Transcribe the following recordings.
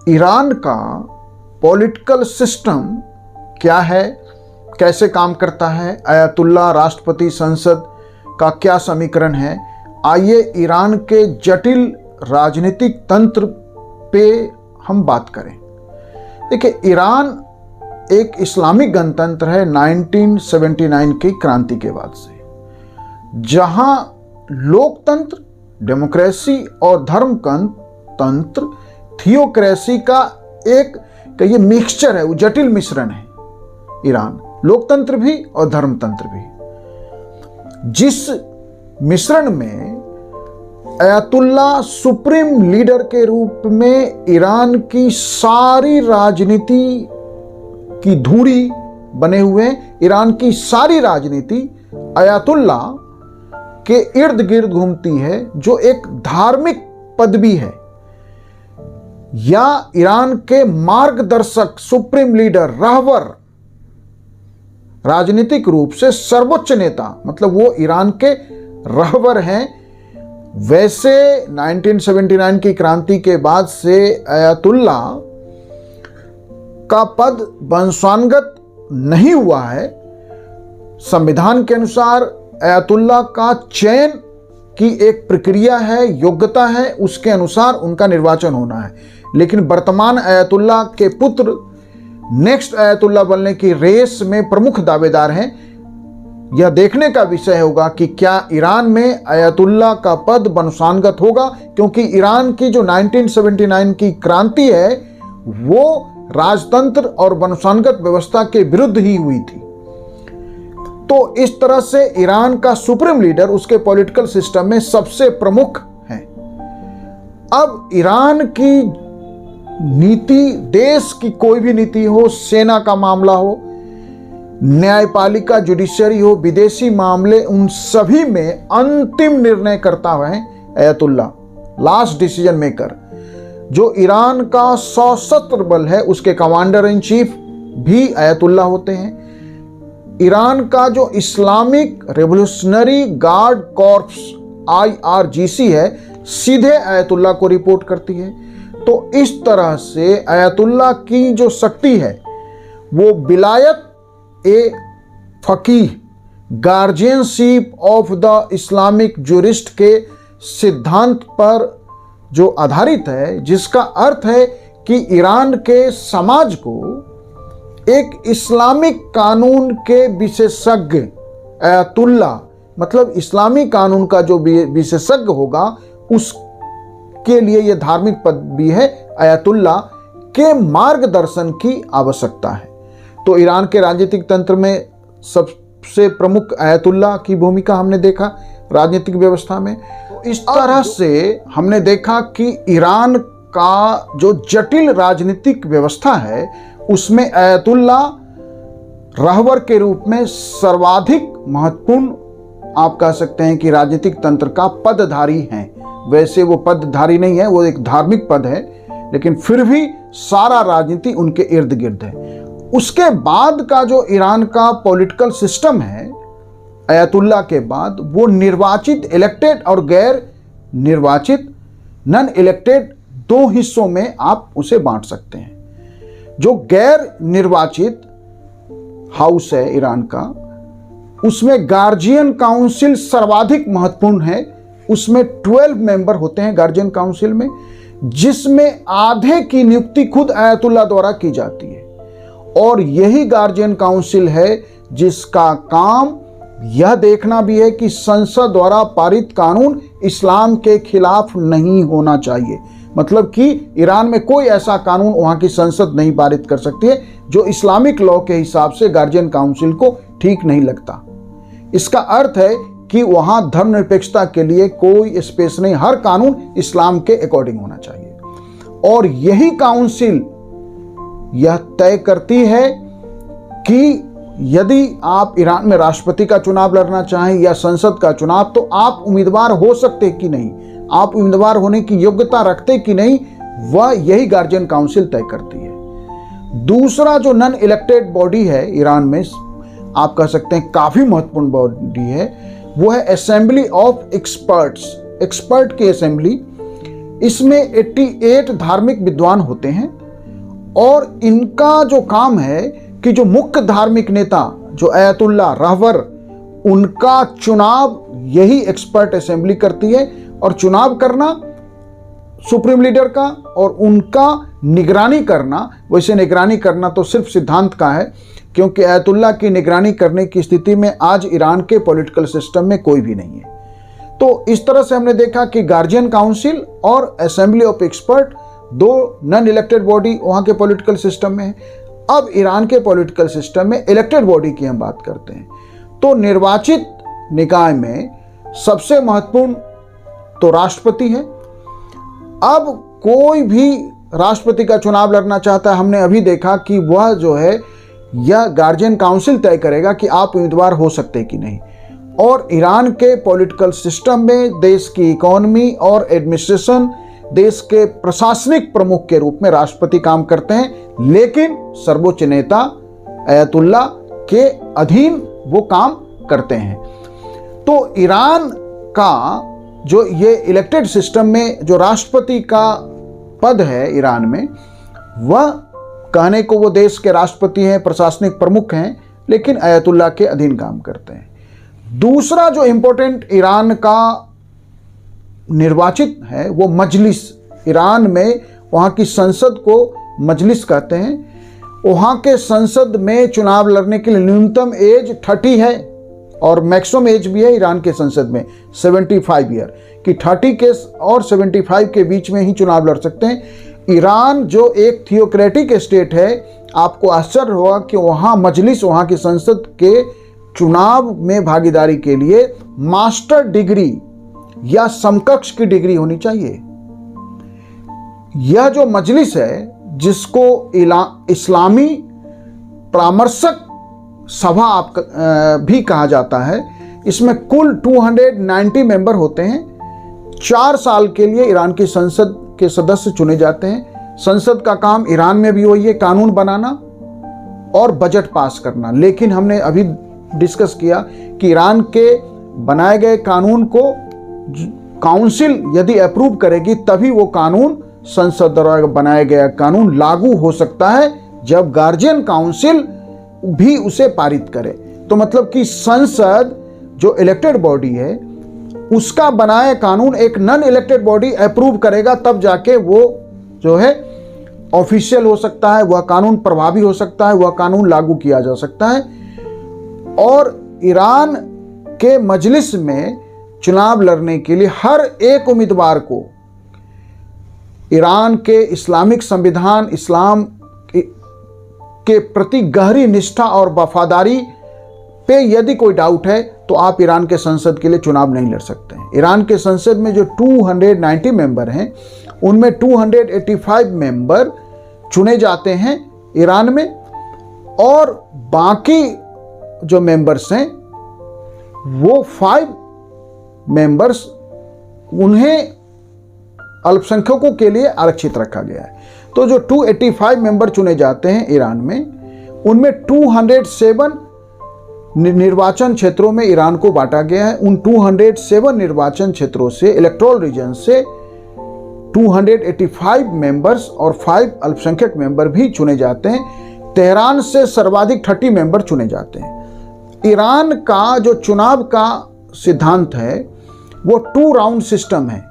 Iran का political system क्या है, कैसे काम करता है, अयातुल्ला, राष्ट्रपति, संसद का क्या समीकरण है। आइए ईरान के जटिल राजनीतिक तंत्र पे हम बात करें। देखिए, ईरान एक इस्लामिक गणतंत्र है 1979 की क्रांति के बाद से, जहां लोकतंत्र, डेमोक्रेसी और धर्मतंत्र, थियोक्रेसी का एक ये मिक्सचर है, वो जटिल मिश्रण है ईरान, लोकतंत्र भी और धर्मतंत्र भी, जिस मिश्रण में अयातुल्ला सुप्रीम लीडर के रूप में ईरान की सारी राजनीति की धुरी बने हुए हैं। ईरान की सारी राजनीति अयातुल्ला के इर्द गिर्द घूमती है, जो एक धार्मिक पदवी है, या ईरान के मार्गदर्शक सुप्रीम लीडर, रहबर, राजनीतिक रूप से सर्वोच्च नेता, मतलब वो ईरान के रहबर हैं। वैसे 1979 की क्रांति के बाद से अयातुल्ला का पद वंशानुगत नहीं हुआ है। संविधान के अनुसार अयातुल्ला का चयन की एक प्रक्रिया है, योग्यता है, उसके अनुसार उनका निर्वाचन होना है। लेकिन वर्तमान अयातुल्ला के पुत्र नेक्स्ट अयातुल्ला बनने की रेस में प्रमुख दावेदार हैं। यह देखने का विषय होगा कि क्या ईरान में अयातुल्ला का पद वंशानुगत होगा, क्योंकि ईरान की जो 1979 की क्रांति है वो राजतंत्र और वंशानुगत व्यवस्था के विरुद्ध ही हुई थी। तो इस तरह से ईरान का सुप्रीम लीडर उसके पॉलिटिकल सिस्टम में सबसे प्रमुख है। अब ईरान की नीति, देश की कोई भी नीति हो, सेना का मामला हो, न्यायपालिका, जुडिशरी हो, विदेशी मामले, उन सभी में अंतिम निर्णय करता है अयातुल्ला, लास्ट डिसीजन मेकर। जो ईरान का सशस्त्र बल है उसके कमांडर इन चीफ भी अयातुल्ला होते हैं। ईरान का जो Islamic revolutionary guard corps IRGC है, सीधे अयातुल्ला को रिपोर्ट करती है। तो इस तरह से अयातुल्ला की जो शक्ति है वो विलायत ए फकीह, guardianship of the Islamic jurist के सिद्धांत पर जो आधारित है, जिसका अर्थ है कि ईरान के समाज को एक इस्लामिक कानून के विशेषज्ञ अयातुल्ला, मतलब इस्लामी कानून का जो विशेषज्ञ होगा, उसके लिए यह धार्मिक पदवी है, अयातुल्ला के मार्गदर्शन की आवश्यकता है। तो ईरान के राजनीतिक तंत्र में सबसे प्रमुख अयातुल्ला की भूमिका हमने देखा राजनीतिक व्यवस्था में। तो इस तरह से हमने देखा कि ईरान का जो जटिल राजनीतिक व्यवस्था है उसमें अयातुल्ला रहबर के रूप में सर्वाधिक महत्वपूर्ण, आप कह सकते हैं कि राजनीतिक तंत्र का पदधारी हैं। वैसे वो पदधारी नहीं है, वो एक धार्मिक पद है, लेकिन फिर भी सारा राजनीति उनके इर्द गिर्द है। उसके बाद का जो ईरान का पॉलिटिकल सिस्टम है अयातुल्ला के बाद, वो निर्वाचित, इलेक्टेड और गैर निर्वाचित, नॉन इलेक्टेड, दो हिस्सों में आप उसे बांट सकते हैं। जो गैर निर्वाचित हाउस है ईरान का, उसमें गार्जियन काउंसिल सर्वाधिक महत्वपूर्ण है। उसमें 12 मेंबर होते हैं गार्जियन काउंसिल में, जिसमें आधे की नियुक्ति खुद अयातुल्ला द्वारा की जाती है। और यही गार्जियन काउंसिल है जिसका काम यह देखना भी है कि संसद द्वारा पारित कानून इस्लाम के खिलाफ नहीं होना चाहिए। मतलब कि ईरान में कोई ऐसा कानून वहां की संसद नहीं पारित कर सकती है जो इस्लामिक लॉ के हिसाब से गार्जियन काउंसिल को ठीक नहीं लगता। इसका अर्थ है कि वहां धर्मनिरपेक्षता के लिए कोई स्पेस नहीं, हर कानून इस्लाम के अकॉर्डिंग होना चाहिए। और यही काउंसिल यह तय करती है कि यदि आप ईरान में राष्ट्रपति का चुनाव लड़ना चाहें या संसद का चुनाव, तो आप उम्मीदवार हो सकते कि नहीं, आप उम्मीदवार होने की योग्यता रखते कि नहीं, वह यही गार्जियन काउंसिल तय करती है। दूसरा जो नॉन इलेक्टेड बॉडी है ईरान में, आप कह सकते हैं काफी महत्वपूर्ण बॉडी है, वो है असेंबली ऑफ एक्सपर्ट्स। एक्सपर्ट की असेंबली, इसमें 88 धार्मिक विद्वान होते हैं और इनका जो काम है कि जो मुख्य धार्मिक नेता जो अयतुल्ला रहबर, उनका चुनाव यही एक्सपर्ट असेंबली करती है। और चुनाव करना सुप्रीम लीडर का और उनका निगरानी करना, वैसे निगरानी करना तो सिर्फ सिद्धांत का है, क्योंकि अयतुल्ला की निगरानी करने की स्थिति में आज ईरान के पॉलिटिकल सिस्टम में कोई भी नहीं है। तो इस तरह से हमने देखा कि गार्जियन काउंसिल और असेंबली ऑफ एक्सपर्ट, दो नॉन इलेक्टेड बॉडी वहाँ के पॉलिटिकल सिस्टम में है। अब ईरान के पॉलिटिकल सिस्टम में इलेक्टेड बॉडी की हम बात करते हैं, तो निर्वाचित निकाय में सबसे महत्वपूर्ण तो राष्ट्रपति है। अब कोई भी राष्ट्रपति का चुनाव लड़ना चाहता है, हमने अभी देखा कि वह जो है यह गार्जियन काउंसिल तय करेगा कि आप उम्मीदवार हो सकते कि नहीं। और ईरान के पॉलिटिकल सिस्टम में देश की इकोनॉमी और एडमिनिस्ट्रेशन, देश के प्रशासनिक प्रमुख के रूप में राष्ट्रपति काम करते हैं, लेकिन सर्वोच्च नेता अयतुल्ला के अधीन वो काम करते हैं। तो ईरान का जो ये इलेक्टेड सिस्टम में जो राष्ट्रपति का पद है ईरान में, वह कहने को वो देश के राष्ट्रपति हैं, प्रशासनिक प्रमुख हैं, लेकिन अयतुल्ला के अधीन काम करते हैं। दूसरा जो इंपॉर्टेंट ईरान का निर्वाचित है वो मजलिस। ईरान में वहाँ की संसद को मजलिस कहते हैं। वहाँ के संसद में चुनाव लड़ने के लिए न्यूनतम एज 30 है और मैक्सिमम एज भी है ईरान के संसद में 75 ईयर, कि 30 के और 75 के बीच में ही चुनाव लड़ सकते हैं। ईरान जो एक थियोक्रेटिक स्टेट है, आपको आश्चर्य होगा कि वहाँ मजलिस, वहाँ की संसद के चुनाव में भागीदारी के लिए मास्टर डिग्री या समकक्ष की डिग्री होनी चाहिए। यह जो मजलिस है, जिसको इस्लामी परामर्शक सभा आप भी कहा जाता है, इसमें कुल 290 मेंबर होते हैं। 4 साल के लिए ईरान की संसद के सदस्य चुने जाते हैं। संसद का काम ईरान में भी वही है, कानून बनाना और बजट पास करना। लेकिन हमने अभी डिस्कस किया कि ईरान के बनाए गए कानून को काउंसिल यदि अप्रूव करेगी, तभी वो कानून, संसद द्वारा बनाया गया कानून लागू हो सकता है, जब गार्जियन काउंसिल भी उसे पारित करे। तो मतलब कि संसद जो इलेक्टेड बॉडी है, उसका बनाया कानून एक नॉन इलेक्टेड बॉडी अप्रूव करेगा, तब जाके वो जो है ऑफिशियल हो सकता है, वह कानून प्रभावी हो सकता है, वह कानून लागू किया जा सकता है। और ईरान के मजलिस में चुनाव लड़ने के लिए हर एक उम्मीदवार को ईरान के इस्लामिक संविधान, इस्लाम के प्रति गहरी निष्ठा और वफादारी पे यदि कोई डाउट है, तो आप ईरान के संसद के लिए चुनाव नहीं लड़ सकते हैं। ईरान के संसद में जो 290 मेंबर हैं, उनमें 285 मेंबर चुने जाते हैं ईरान में, और बाकी जो मेंबर्स हैं वो 5 मेंबर्स, उन्हें अल्पसंख्यकों के लिए आरक्षित रखा गया है। तो जो 285 मेंबर चुने जाते हैं ईरान में, उनमें 207 निर्वाचन क्षेत्रों में ईरान को बांटा गया है। उन 207 निर्वाचन क्षेत्रों से, इलेक्टोरल रीजन से 285 मेंबर्स और 5 अल्पसंख्यक मेंबर भी चुने जाते हैं। तेहरान से सर्वाधिक 30 मेंबर चुने जाते हैं। ईरान का जो चुनाव का सिद्धांत है वो 2 राउंड सिस्टम है,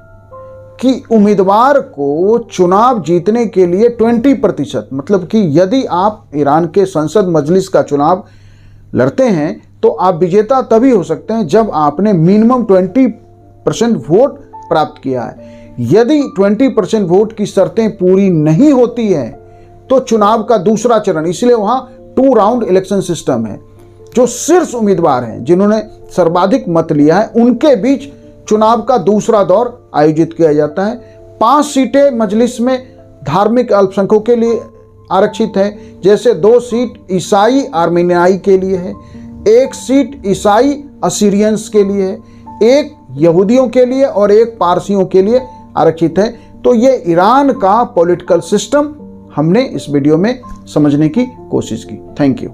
कि उम्मीदवार को चुनाव जीतने के लिए 20%, मतलब कि यदि आप ईरान के संसद मजलिस का चुनाव लड़ते हैं तो आप विजेता तभी हो सकते हैं जब आपने मिनिमम 20% वोट प्राप्त किया है। यदि 20% वोट की शर्तें पूरी नहीं होती हैं तो चुनाव का दूसरा चरण, इसलिए वहाँ 2 राउंड इलेक्शन सिस्टम है। जो शीर्ष उम्मीदवार हैं, जिन्होंने सर्वाधिक मत लिया है, उनके बीच चुनाव का दूसरा दौर आयोजित किया जाता है। 5 सीटें मजलिस में धार्मिक अल्पसंख्यकों के लिए आरक्षित है, जैसे 2 सीट ईसाई आर्मेनियाई के लिए है, 1 सीट ईसाई असीरियंस के लिए है, 1 यहूदियों के लिए और 1 पारसियों के लिए आरक्षित है। तो ये ईरान का पॉलिटिकल सिस्टम हमने इस वीडियो में समझने की कोशिश की। Thank you.